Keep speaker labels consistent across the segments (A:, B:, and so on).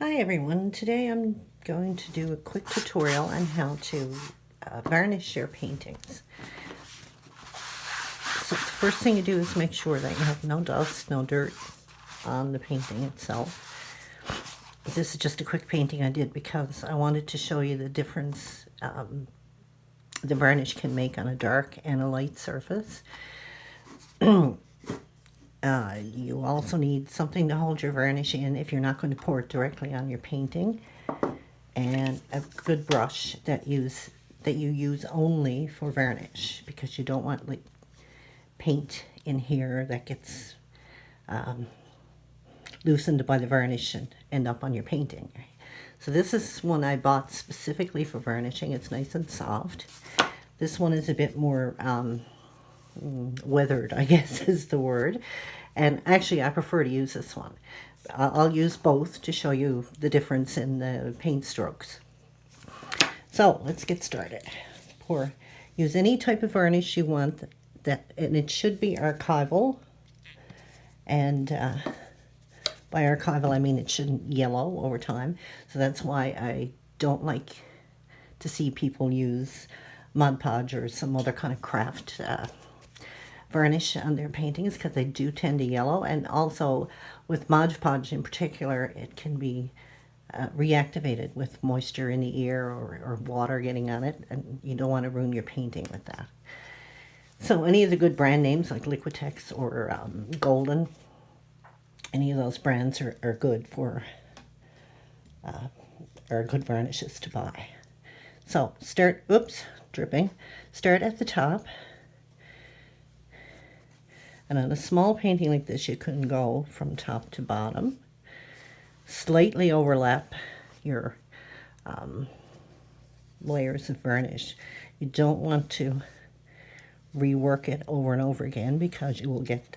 A: Hi everyone, today I'm going to do a quick tutorial on how to varnish your paintings. So the first thing you do is make sure that you have no dust, no dirt on the painting itself. This is just a quick painting I did because I wanted to show you the difference the varnish can make on a dark and a light surface. You also need something to hold your varnish in if you're not going to pour it directly on your painting, and a good brush that you use only for varnish, because you don't want like paint in here that gets loosened by the varnish and end up on your painting. So this is one I bought specifically for vernishing. It's nice and soft. This one is a bit more weathered, I guess is the word. And actually, I prefer to use this one. I'll use both to show you the difference in the paint strokes. So let's get started. Use any type of varnish you want, and it should be archival. And by archival, I mean it shouldn't yellow over time. So that's why I don't like to see people use Mod Podge or some other kind of craft varnish on their paintings, because they do tend to yellow. And also with Mod Podge in particular, it can be reactivated with moisture in the air or water getting on it, and you don't want to ruin your painting with that. So any of the good brand names like Liquitex or Golden, any of those brands are good for are good varnishes to buy. So start at the top. And on a small painting like this, you can go from top to bottom. Slightly overlap your layers of varnish. You don't want to rework it over and over again, because you will get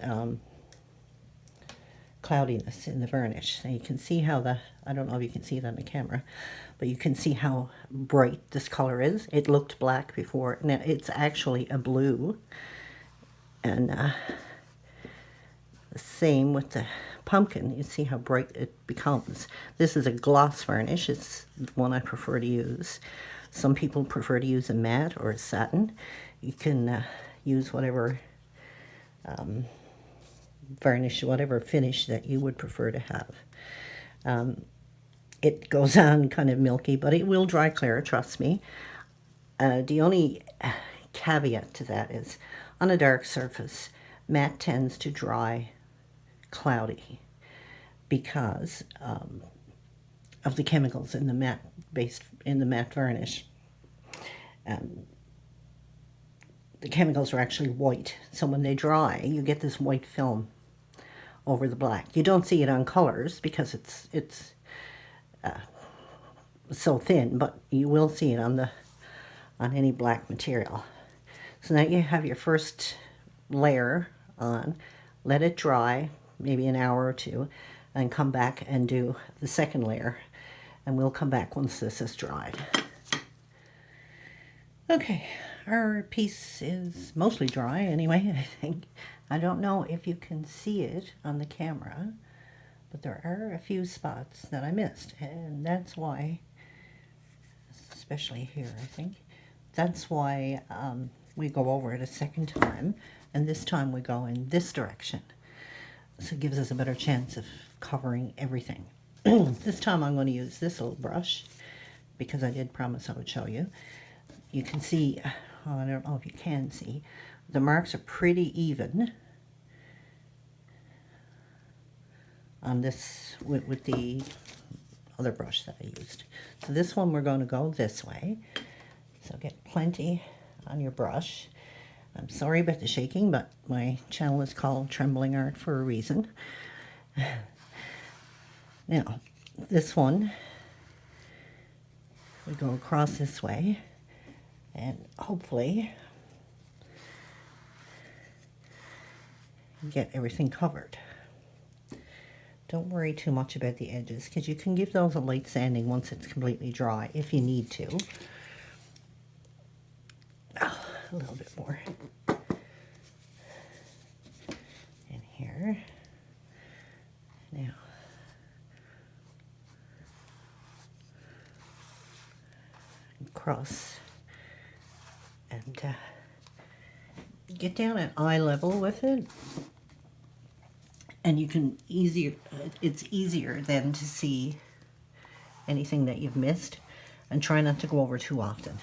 A: cloudiness in the varnish. So you can see how I don't know if you can see it on the camera, but you can see how bright this color is. It looked black before. Now it's actually a blue. And the same with the pumpkin. You see how bright it becomes. This is a gloss varnish. It's the one I prefer to use. Some people prefer to use a matte or a satin. You can use whatever varnish, whatever finish that you would prefer to have. It goes on kind of milky, but it will dry clear, trust me. The only caveat to that is, on a dark surface, matte tends to dry cloudy because of the chemicals in the matte varnish. The chemicals are actually white, so when they dry, you get this white film over the black. You don't see it on colors because it's so thin, but you will see it on any black material. So now you have your first layer on. Let it dry, maybe an hour or two, and come back and do the second layer. And we'll come back once this is dried. Okay, our piece is mostly dry anyway, I think. I don't know if you can see it on the camera, but there are a few spots that I missed, and that's why, especially here, I think, that's why we go over it a second time, and this time we go in this direction. So it gives us a better chance of covering everything. This time I'm going to use this little brush, because I did promise I would show you. You can see, well, I don't know if you can see, the marks are pretty even on this with the other brush that I used. So this one we're going to go this way. So get plenty on your brush. I'm sorry about the shaking, but my channel is called Trembling Art for a reason. Now, this one, we go across this way, and hopefully get everything covered. Don't worry too much about the edges, because you can give those a light sanding once it's completely dry, if you need to. Oh, a little bit more in here. Now, across and get down at eye level with it. And you can it's easier then to see anything that you've missed, and try not to go over too often.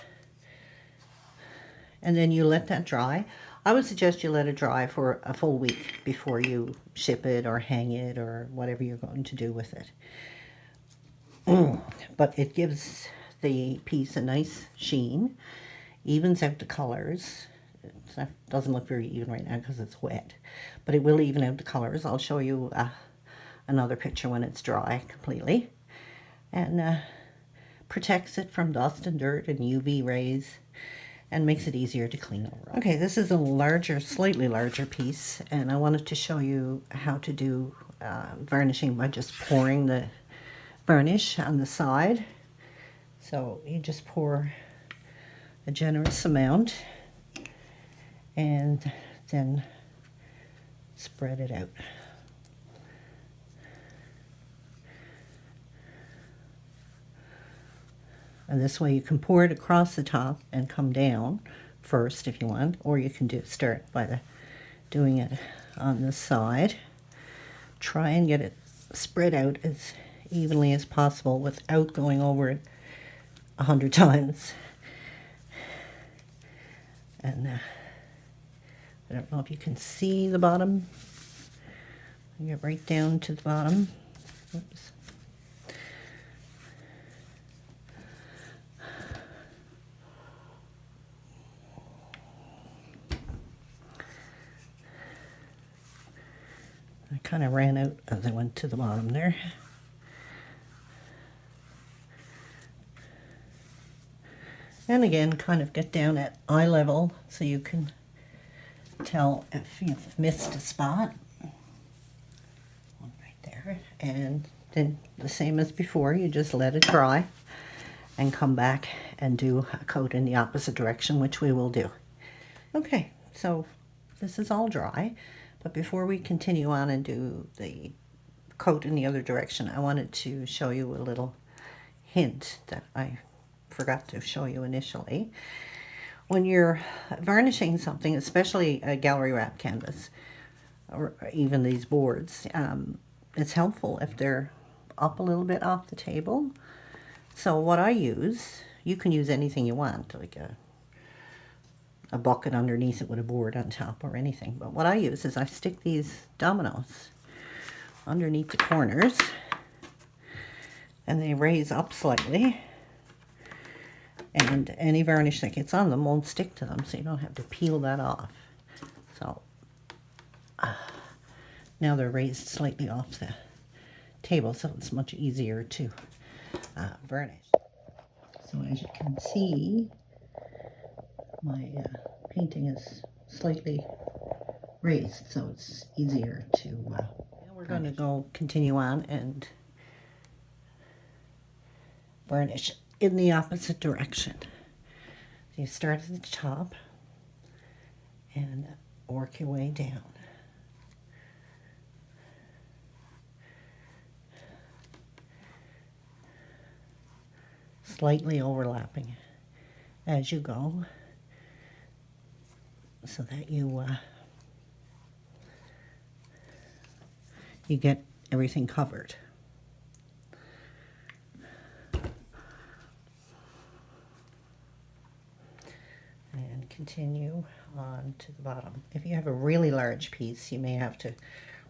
A: And then you let that dry. I would suggest you let it dry for a full week before you ship it or hang it or whatever you're going to do with it. But it gives the piece a nice sheen, evens out the colors. It doesn't look very even right now because it's wet, but it will even out the colors. I'll show you another picture when it's dry completely. And protects it from dust and dirt and UV rays, and makes it easier to clean over. Okay, this is a larger, slightly larger piece, and I wanted to show you how to do varnishing by just pouring the varnish on the side. So you just pour a generous amount and then spread it out. And this way you can pour it across the top and come down first if you want, or you can start by doing it on the side. Try and get it spread out as evenly as possible without going over it 100 times. And I don't know if you can see the bottom. Get right down to the bottom. Oops. I kind of ran out as I went to the bottom there. And again, kind of get down at eye level so you can tell if you've missed a spot. One right there. And then the same as before, you just let it dry and come back and do a coat in the opposite direction, which we will do. Okay, so this is all dry. But before we continue on and do the coat in the other direction, I wanted to show you a little hint that I forgot to show you initially. When you're varnishing something, especially a gallery wrap canvas, or even these boards, it's helpful if they're up a little bit off the table. So what I use, you can use anything you want, like a bucket underneath it with a board on top or anything. But what I use is I stick these dominoes underneath the corners and they raise up slightly, and any varnish that gets on them won't stick to them, so you don't have to peel that off. So now they're raised slightly off the table, so it's much easier to varnish. So as you can see, my painting is slightly raised, so it's easier to now we're going to continue on and varnish in the opposite direction. So you start at the top and work your way down. Slightly overlapping as you go, so that you get everything covered. And continue on to the bottom. If you have a really large piece, you may have to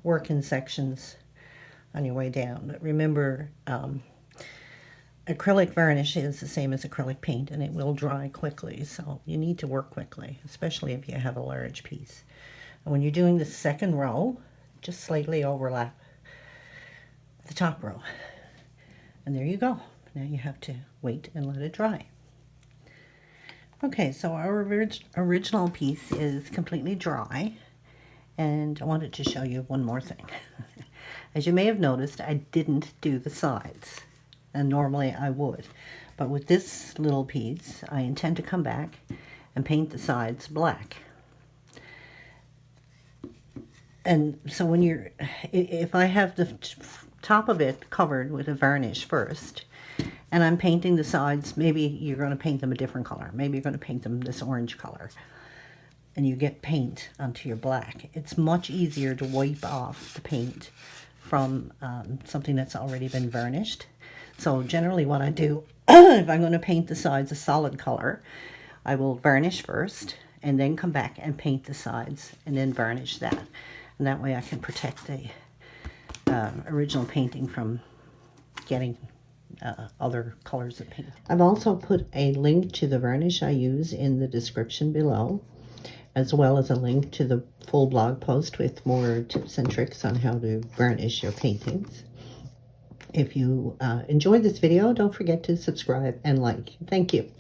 A: work in sections on your way down. But remember, acrylic varnish is the same as acrylic paint, and it will dry quickly, so you need to work quickly, especially if you have a large piece. And when you're doing the second row, just slightly overlap the top row. And there you go. Now you have to wait and let it dry. Okay, so our original piece is completely dry, and I wanted to show you one more thing. As you may have noticed, I didn't do the sides, and normally I would. But with this little piece, I intend to come back and paint the sides black. And so when if I have the top of it covered with a varnish first, and I'm painting the sides. Maybe you're going to paint them a different color. Maybe you're going to paint them this orange color. And you get paint onto your black. It's much easier to wipe off the paint from something that's already been varnished. So generally what I do, if I'm going to paint the sides a solid color, I will varnish first and then come back and paint the sides and then varnish that. And that way I can protect the original painting from getting other colors of paint. I've also put a link to the varnish I use in the description below, as well as a link to the full blog post with more tips and tricks on how to varnish your paintings. If you enjoyed this video, don't forget to subscribe and like. Thank you.